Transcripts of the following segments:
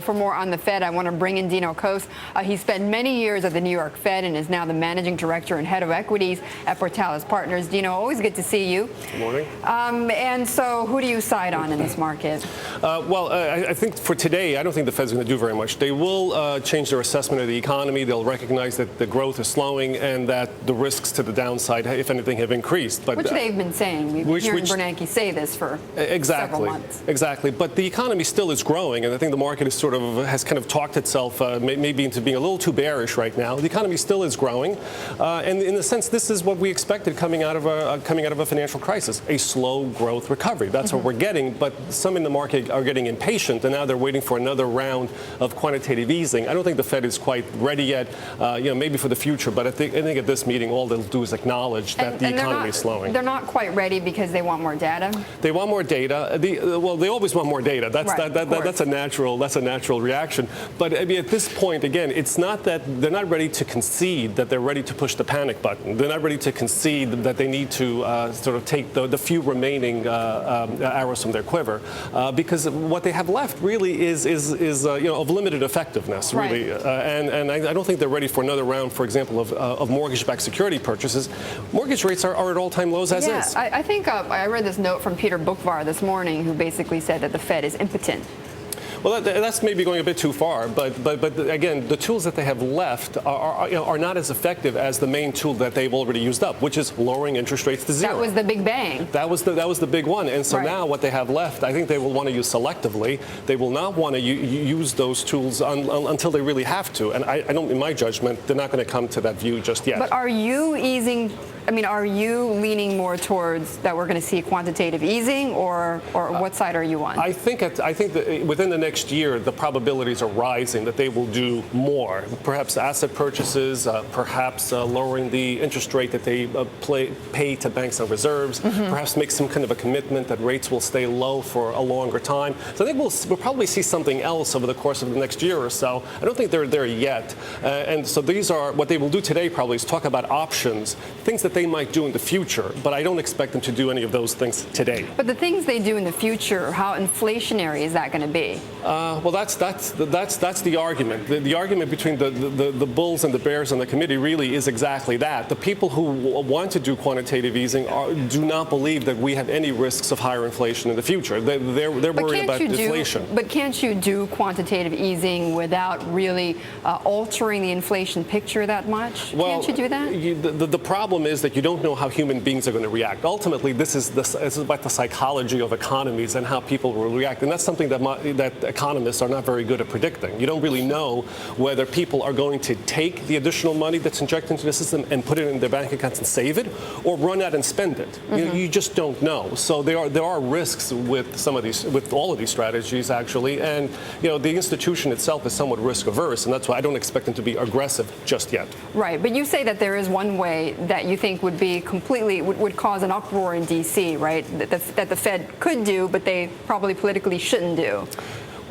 For more on the Fed, I want to bring in Dino Kos. He spent many years at the New York Fed and is now the managing director and head of equities at Portales Partners. Dino, always good to see you. Good morning. And so who do you side on in this market? I think for today, I don't think the Fed's going to do very much. They will change their assessment of the economy. They'll recognize that the growth is slowing and that the risks to the downside, if anything, have increased. Which they've been saying. We've been hearing Bernanke say this for several months. Exactly. But the economy still is growing, and I think the market is has kind of talked itself maybe into being a little too bearish right now. The economy still is growing, and in a sense, this is what we expected coming out of a financial crisis: a slow growth recovery. That's what we're getting. But some in the market are getting impatient, and now they're waiting for another round of quantitative easing. I don't think the Fed is quite ready yet. Maybe for the future, but I think at this meeting, all they'll do is acknowledge that the economy is slowing. They're not quite ready because they want more data. They want more data. They always want more data. That's a natural reaction. But I mean, at this point, again, it's not that they're not ready to concede that they're ready to push the panic button. They're not ready to concede that they need to sort of take the few remaining arrows from their quiver, because what they have left really is of limited effectiveness, really. Right. And I don't think they're ready for another round, for example, of mortgage-backed security purchases. Mortgage rates are at all-time lows as is. I think I read this note from Peter Bookvar this morning, who basically said that the Fed is impotent. Well, that's maybe going a bit too far, but again, the tools that they have left are not as effective as the main tool that they've already used up, which is lowering interest rates to zero. That was the big bang. That was the big one, and so now what they have left, I think they will want to use selectively. They will not want to use those tools until they really have to, and I don't, in my judgment, they're not going to come to that view just yet. But are you easing? I mean, are you leaning more towards that we're going to see quantitative easing, or what side are you on? I think that within the next year, the probabilities are rising that they will do more. Perhaps asset purchases, perhaps lowering the interest rate that they pay to banks and reserves, perhaps make some kind of a commitment that rates will stay low for a longer time. So I think we'll probably see something else over the course of the next year or so. I don't think they're there yet. And so these are what they will do today probably is talk about options, things that they might do in the future, but I don't expect them to do any of those things today. But the things they do in the future, how inflationary is that going to be? Well, that's the argument. The argument between the bulls and the bears on the committee really is exactly that. The people who want to do quantitative easing do not believe that we have any risks of higher inflation in the future. They're worried about deflation. But can't you do quantitative easing without really altering the inflation picture that much? Well, can't you do that? The problem is that you don't know how human beings are going to react. Ultimately, this is about the psychology of economies and how people will react, and that's something that economists are not very good at predicting. You don't really know whether people are going to take the additional money that's injected into the system and put it in their bank accounts and save it, or run out and spend it. You just don't know. So there are risks with all of these strategies, actually, and the institution itself is somewhat risk averse, and that's why I don't expect them to be aggressive just yet. Right, but you say that there is one way that you think would cause an uproar in D.C., right? That the Fed could do, but they probably politically shouldn't do.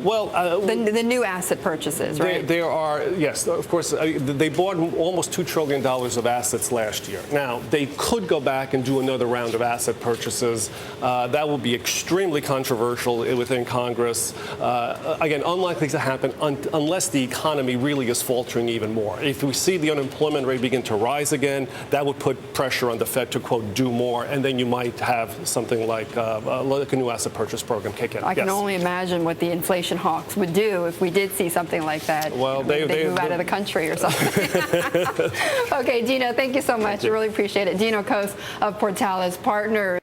Well, the new asset purchases, right? There are, yes, of course. They bought almost $2 trillion of assets last year. Now, they could go back and do another round of asset purchases. That will be extremely controversial within Congress. Again, unlikely to happen unless the economy really is faltering even more. If we see the unemployment rate begin to rise again, that would put pressure on the Fed to, quote, do more, and then you might have something like a new asset purchase program kick in. I can only imagine what the inflation hawks would do if we did see something like that. Well, they move out of the country or something. Okay, Dino, thank you so much. I really appreciate it. Dino Kos of Portales Partners.